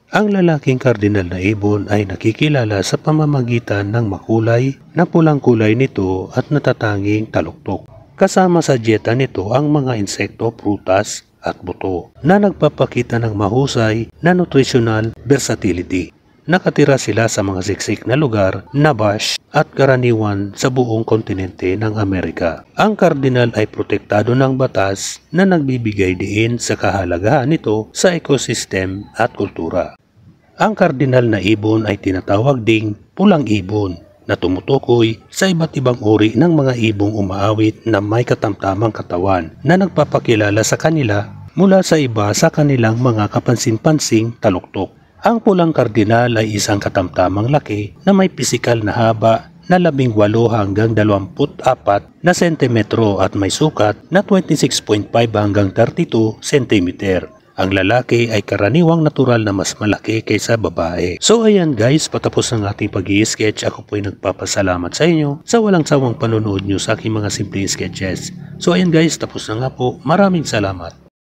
Ang lalaking kardinal na ibon ay nakikilala sa pamamagitan ng makulay na pulang kulay nito at natatanging taluktok. Kasama sa dieta nito ang mga insekto, prutas at buto na nagpapakita ng mahusay na nutritional versatility. Nakatira sila sa mga siksik na lugar na bush at karaniwan sa buong kontinente ng Amerika. Ang kardinal ay protektado ng batas na nagbibigay diin sa kahalagahan nito sa ecosystem at kultura. Ang kardinal na ibon ay tinatawag ding pulang ibon na tumutukoy sa iba't ibang uri ng mga ibong umaawit na may katamtamang katawan na nagpapakilala sa kanila mula sa iba sa kanilang mga kapansin-pansing taluktok. Ang pulang kardinal ay isang katamtamang laki na may pisikal na haba na 18 hanggang 24 na sentimetro at may sukat na 26.5 hanggang 32 cm. Ang lalaki ay karaniwang natural na mas malaki kaysa babae. So ayan guys, patapos ng ating pag-i-sketch. Ako po ay nagpapasalamat sa inyo sa walang sawang panonood nyo sa aking mga simpleng sketches. So ayan guys, tapos na nga po. Maraming salamat.